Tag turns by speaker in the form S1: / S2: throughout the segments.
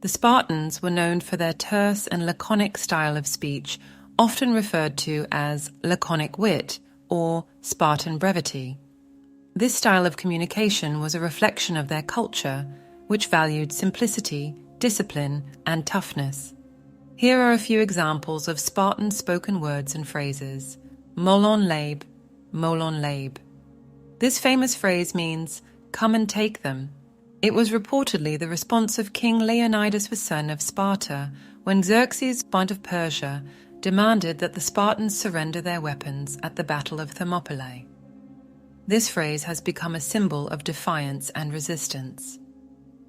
S1: The Spartans were known for their terse and laconic style of speech, often referred to as laconic wit or Spartan brevity. This style of communication was a reflection of their culture, which valued simplicity, discipline, and toughness. Here are a few examples of Spartan spoken words and phrases. Molon Labe, Molon Labe. This famous phrase means, "Come and take them." It was reportedly the response of King Leonidas I of Sparta when Xerxes I of Persia demanded that the Spartans surrender their weapons at the Battle of Thermopylae. This phrase has become a symbol of defiance and resistance.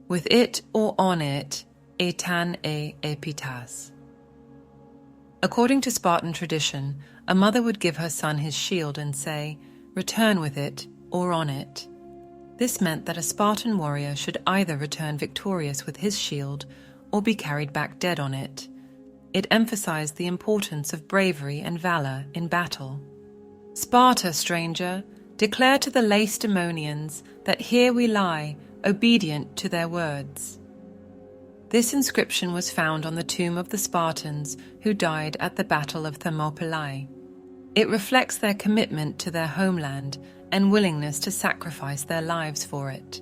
S1: With it or on it, etan e epitas. According to Spartan tradition, a mother would give her son his shield and say, "Return with it or on it." This meant that a Spartan warrior should either return victorious with his shield or be carried back dead on it. It emphasized the importance of bravery and valor in battle. "Sparta, stranger, declare to the Lacedaemonians that here we lie, obedient to their words." This inscription was found on the tomb of the Spartans who died at the Battle of Thermopylae. It reflects their commitment to their homeland and willingness to sacrifice their lives for it.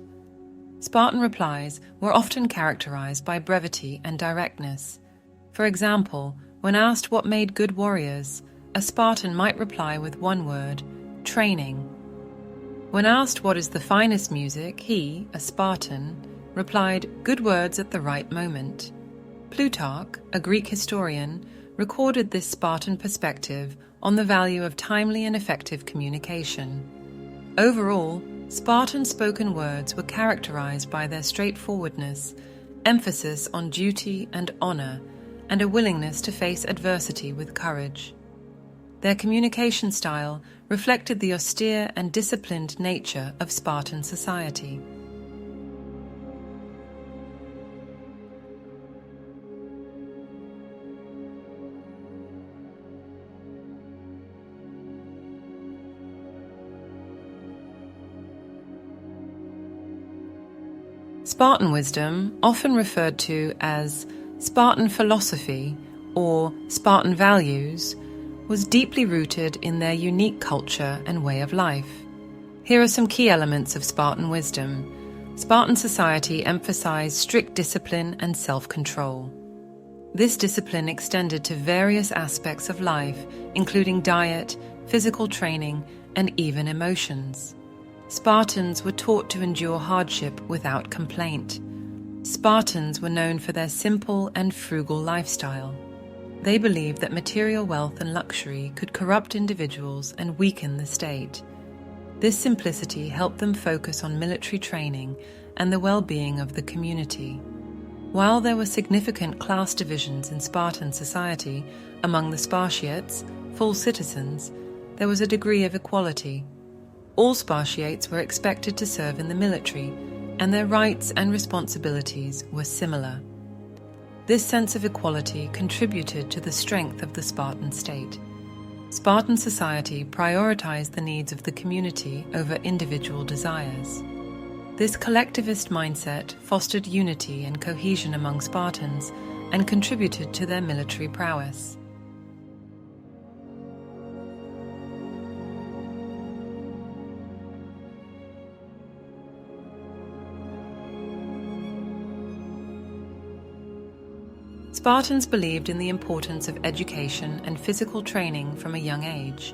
S1: Spartan replies were often characterized by brevity and directness. For example, when asked what made good warriors, a Spartan might reply with one word, training. When asked what is the finest music, he, a Spartan, replied, good words at the right moment. Plutarch, a Greek historian, recorded this Spartan perspective on the value of timely and effective communication. Overall, Spartan spoken words were characterized by their straightforwardness, emphasis on duty and honor, and a willingness to face adversity with courage. Their communication style reflected the austere and disciplined nature of Spartan society. Spartan wisdom, often referred to as Spartan philosophy or Spartan values, was deeply rooted in their unique culture and way of life. Here are some key elements of Spartan wisdom. Spartan society emphasized strict discipline and self-control. This discipline extended to various aspects of life, including diet, physical training, and even emotions. Spartans were taught to endure hardship without complaint. Spartans were known for their simple and frugal lifestyle. They believed that material wealth and luxury could corrupt individuals and weaken the state. This simplicity helped them focus on military training and the well-being of the community. While there were significant class divisions in Spartan society, among the Spartiates, full citizens, there was a degree of equality. All Spartiates were expected to serve in the military, and their rights and responsibilities were similar. This sense of equality contributed to the strength of the Spartan state. Spartan society prioritized the needs of the community over individual desires. This collectivist mindset fostered unity and cohesion among Spartans and contributed to their military prowess. Spartans believed in the importance of education and physical training from a young age.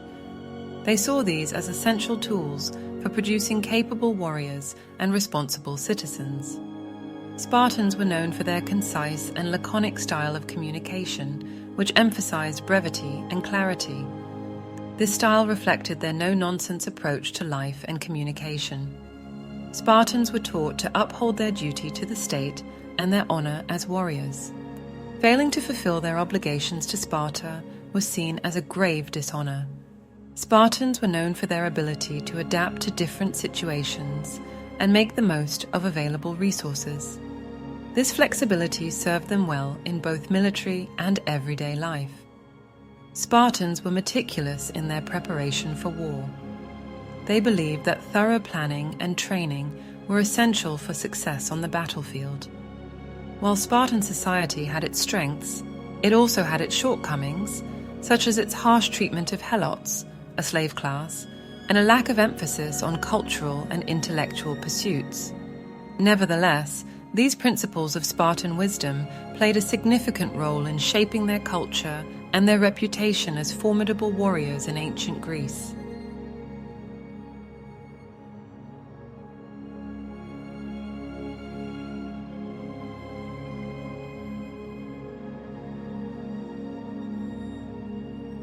S1: They saw these as essential tools for producing capable warriors and responsible citizens. Spartans were known for their concise and laconic style of communication, which emphasized brevity and clarity. This style reflected their no-nonsense approach to life and communication. Spartans were taught to uphold their duty to the state and their honor as warriors. Failing to fulfill their obligations to Sparta was seen as a grave dishonor. Spartans were known for their ability to adapt to different situations and make the most of available resources. This flexibility served them well in both military and everyday life. Spartans were meticulous in their preparation for war. They believed that thorough planning and training were essential for success on the battlefield. While Spartan society had its strengths, it also had its shortcomings, such as its harsh treatment of helots, a slave class, and a lack of emphasis on cultural and intellectual pursuits. Nevertheless, these principles of Spartan wisdom played a significant role in shaping their culture and their reputation as formidable warriors in ancient Greece.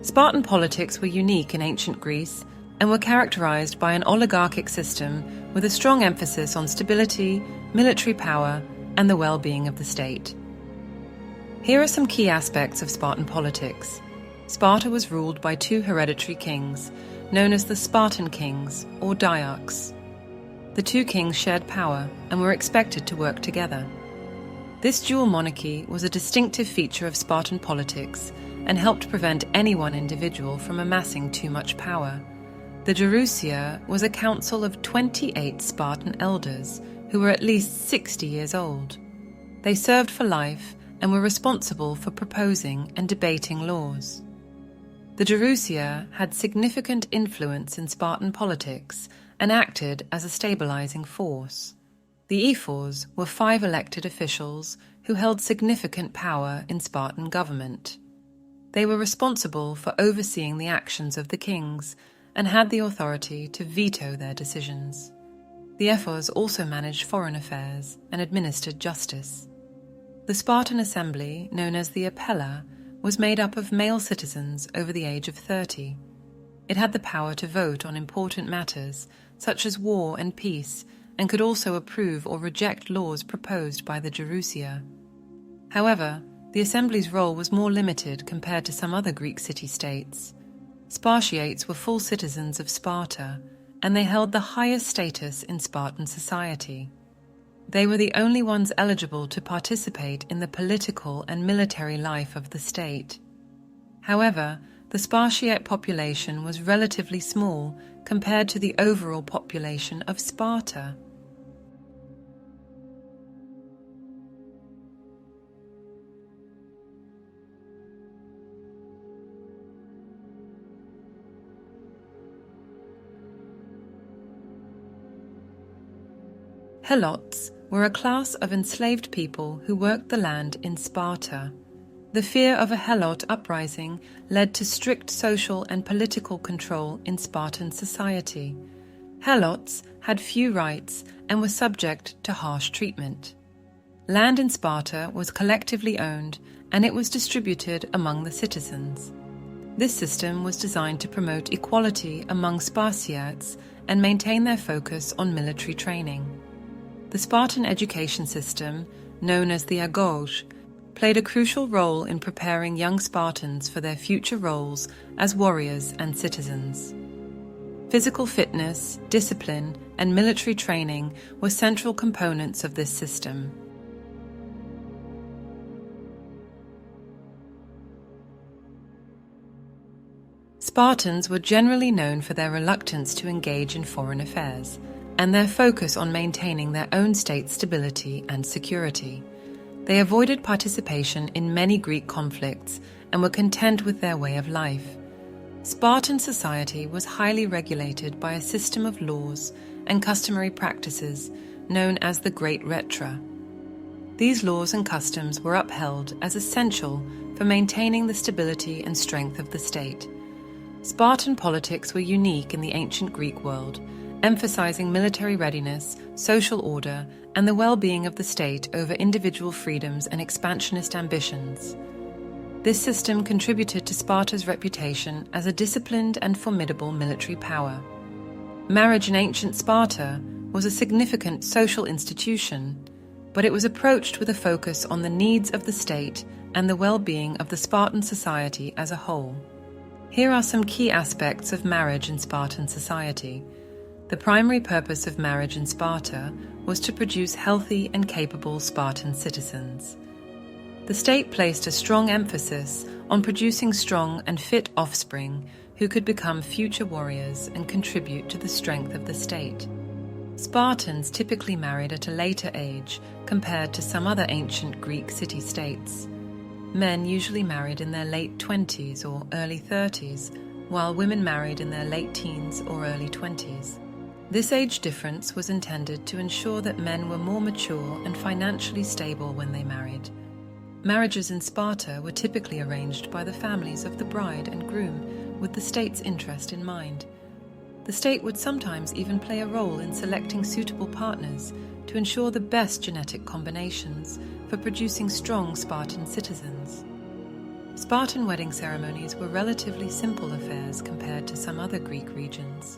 S1: Spartan politics were unique in ancient Greece and were characterized by an oligarchic system with a strong emphasis on stability, military power, and the well-being of the state. Here are some key aspects of Spartan politics. Sparta was ruled by two hereditary kings, known as the Spartan kings, or diarchs. The two kings shared power and were expected to work together. This dual monarchy was a distinctive feature of Spartan politics and helped prevent any one individual from amassing too much power. The Gerousia was a council of 28 Spartan elders who were at least 60 years old. They served for life and were responsible for proposing and debating laws. The Gerousia had significant influence in Spartan politics and acted as a stabilizing force. The ephors were 5 elected officials who held significant power in Spartan government. They were responsible for overseeing the actions of the kings and had the authority to veto their decisions. The ephors also managed foreign affairs and administered justice. The Spartan assembly, known as the Apella, was made up of male citizens over the age of 30. It had the power to vote on important matters, such as war and peace, and could also approve or reject laws proposed by the Gerousia. However, the assembly's role was more limited compared to some other Greek city-states. Spartiates were full citizens of Sparta, and they held the highest status in Spartan society. They were the only ones eligible to participate in the political and military life of the state. However, the Spartiate population was relatively small compared to the overall population of Sparta. Helots were a class of enslaved people who worked the land in Sparta. The fear of a Helot uprising led to strict social and political control in Spartan society. Helots had few rights and were subject to harsh treatment. Land in Sparta was collectively owned and it was distributed among the citizens. This system was designed to promote equality among Spartiates and maintain their focus on military training. The Spartan education system, known as the agorge, played a crucial role in preparing young Spartans for their future roles as warriors and citizens. Physical fitness, discipline, and military training were central components of this system. Spartans were generally known for their reluctance to engage in foreign affairs and their focus on maintaining their own state's stability and security. They avoided participation in many Greek conflicts and were content with their way of life. Spartan society was highly regulated by a system of laws and customary practices known as the Great Retra. These laws and customs were upheld as essential for maintaining the stability and strength of the state. Spartan politics were unique in the ancient Greek world, emphasizing military readiness, social order, and the well-being of the state over individual freedoms and expansionist ambitions. This system contributed to Sparta's reputation as a disciplined and formidable military power. Marriage in ancient Sparta was a significant social institution, but it was approached with a focus on the needs of the state and the well-being of the Spartan society as a whole. Here are some key aspects of marriage in Spartan society. The primary purpose of marriage in Sparta was to produce healthy and capable Spartan citizens. The state placed a strong emphasis on producing strong and fit offspring who could become future warriors and contribute to the strength of the state. Spartans typically married at a later age compared to some other ancient Greek city-states. Men usually married in their late 20s or early 30s, while women married in their late teens or early 20s. This age difference was intended to ensure that men were more mature and financially stable when they married. Marriages in Sparta were typically arranged by the families of the bride and groom with the state's interest in mind. The state would sometimes even play a role in selecting suitable partners to ensure the best genetic combinations for producing strong Spartan citizens. Spartan wedding ceremonies were relatively simple affairs compared to some other Greek regions.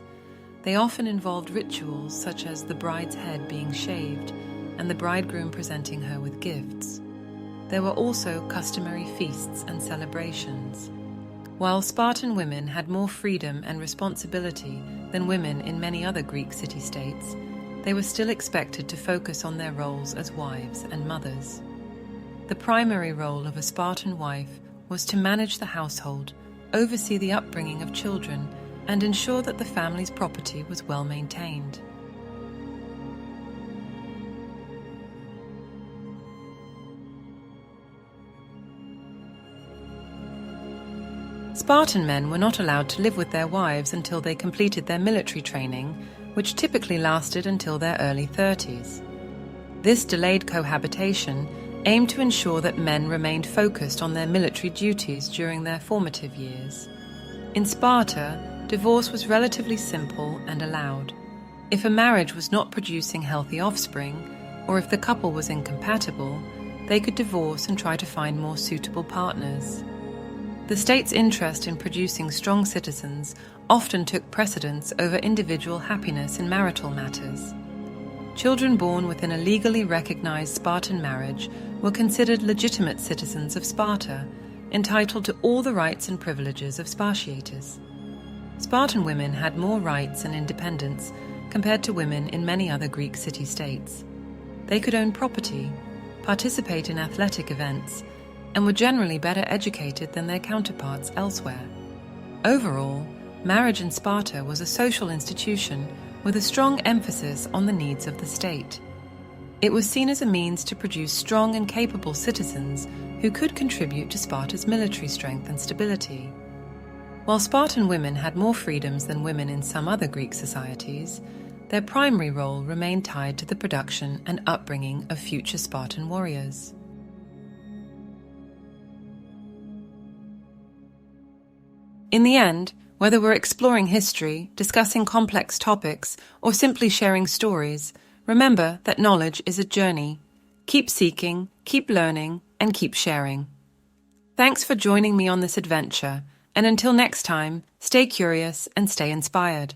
S1: They often involved rituals such as the bride's head being shaved and the bridegroom presenting her with gifts. There were also customary feasts and celebrations. While Spartan women had more freedom and responsibility than women in many other Greek city-states, they were still expected to focus on their roles as wives and mothers. The primary role of a Spartan wife was to manage the household, oversee the upbringing of children, and ensure that the family's property was well maintained. Spartan men were not allowed to live with their wives until they completed their military training, which typically lasted until their early 30s. This delayed cohabitation aimed to ensure that men remained focused on their military duties during their formative years. In Sparta, divorce was relatively simple and allowed. If a marriage was not producing healthy offspring, or if the couple was incompatible, they could divorce and try to find more suitable partners. The state's interest in producing strong citizens often took precedence over individual happiness in marital matters. Children born within a legally recognized Spartan marriage were considered legitimate citizens of Sparta, entitled to all the rights and privileges of Spartiates. Spartan women had more rights and independence compared to women in many other Greek city-states. They could own property, participate in athletic events, and were generally better educated than their counterparts elsewhere. Overall, marriage in Sparta was a social institution with a strong emphasis on the needs of the state. It was seen as a means to produce strong and capable citizens who could contribute to Sparta's military strength and stability. While Spartan women had more freedoms than women in some other Greek societies, their primary role remained tied to the production and upbringing of future Spartan warriors. In the end, whether we're exploring history, discussing complex topics, or simply sharing stories, remember that knowledge is a journey. Keep seeking, keep learning, and keep sharing. Thanks for joining me on this adventure, and until next time, stay curious and stay inspired.